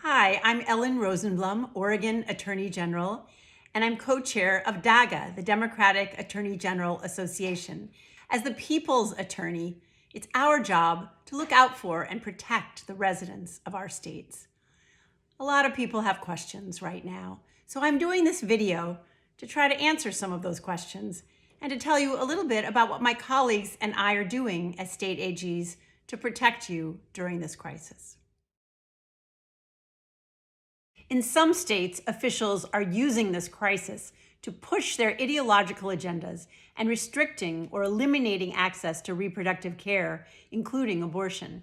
Hi, I'm Ellen Rosenblum, Oregon Attorney General, and I'm co-chair of DAGA, the Democratic Attorney General Association. As the people's attorney, it's our job to look out for and protect the residents of our states. A lot of people have questions right now, so I'm doing this video to try to answer some of those questions and to tell you a little bit about what my colleagues and I are doing as state AGs to protect you during this crisis. In some states, officials are using this crisis to push their ideological agendas and restricting or eliminating access to reproductive care, including abortion.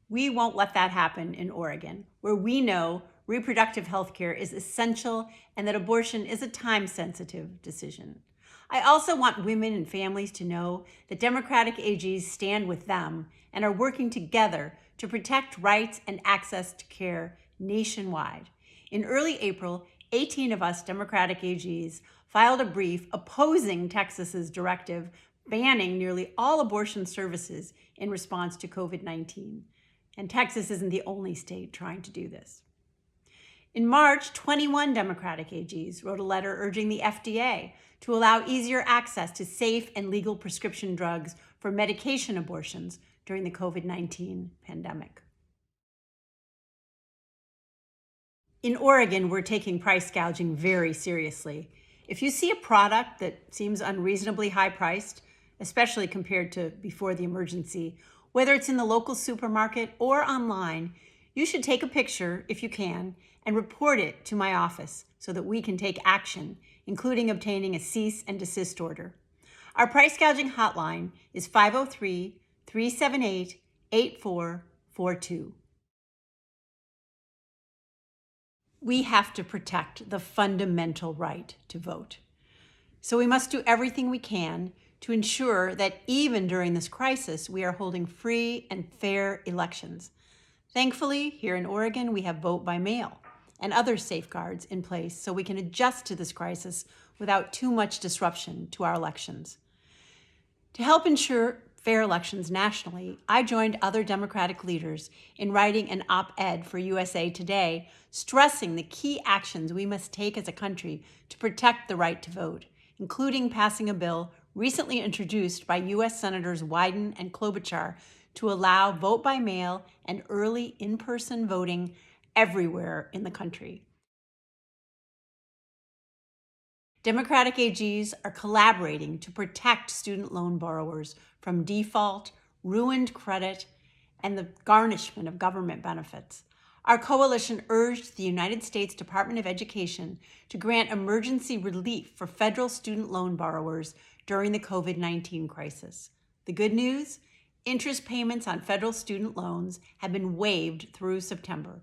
We won't let that happen in Oregon, where we know reproductive health care is essential and that abortion is a time-sensitive decision. I also want women and families to know that Democratic AGs stand with them and are working together to protect rights and access to care nationwide. In early April, 18 of us Democratic AGs filed a brief opposing Texas's directive banning nearly all abortion services in response to COVID-19. And Texas isn't the only state trying to do this. In March, 21 Democratic AGs wrote a letter urging the FDA to allow easier access to safe and legal prescription drugs for medication abortions during the COVID-19 pandemic. In Oregon, we're taking price gouging very seriously. If you see a product that seems unreasonably high-priced, especially compared to before the emergency, whether it's in the local supermarket or online, you should take a picture, if you can, and report it to my office so that we can take action, including obtaining a cease and desist order. Our price gouging hotline is 503-378-8442. We have to protect the fundamental right to vote. So we must do everything we can to ensure that even during this crisis, we are holding free and fair elections. Thankfully, here in Oregon, we have vote by mail and other safeguards in place so we can adjust to this crisis without too much disruption to our elections. To help ensure fair elections nationally, I joined other Democratic leaders in writing an op-ed for USA Today, stressing the key actions we must take as a country to protect the right to vote, including passing a bill recently introduced by U.S. Senators Wyden and Klobuchar to allow vote by mail and early in-person voting everywhere in the country. Democratic AGs are collaborating to protect student loan borrowers from default, ruined credit, and the garnishment of government benefits. Our coalition urged the United States Department of Education to grant emergency relief for federal student loan borrowers during the COVID-19 crisis. The good news? Interest payments on federal student loans have been waived through September.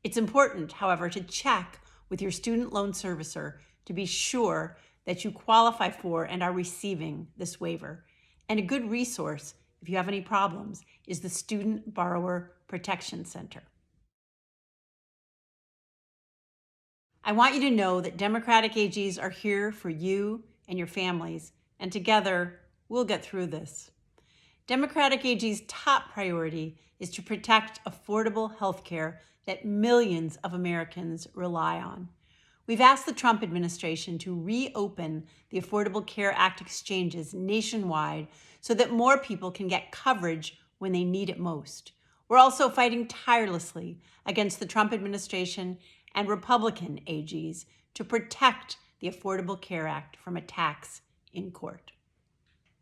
It's important, however, to check with your student loan servicer to be sure that you qualify for and are receiving this waiver. And a good resource, if you have any problems, is the Student Borrower Protection Center. I want you to know that Democratic AGs are here for you and your families, and together, we'll get through this. Democratic AG's top priority is to protect affordable health care that millions of Americans rely on. We've asked the Trump administration to reopen the Affordable Care Act exchanges nationwide so that more people can get coverage when they need it most. We're also fighting tirelessly against the Trump administration and Republican AGs to protect the Affordable Care Act from attacks in court.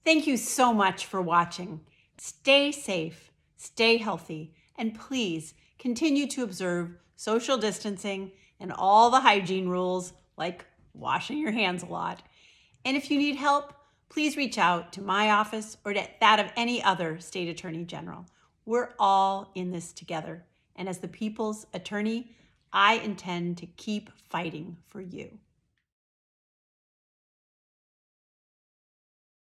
Thank you so much for watching. Stay safe, stay healthy, and please continue to observe social distancing and all the hygiene rules, like washing your hands a lot. And if you need help, please reach out to my office or to that of any other state attorney general. We're all in this together. And as the people's attorney, I intend to keep fighting for you.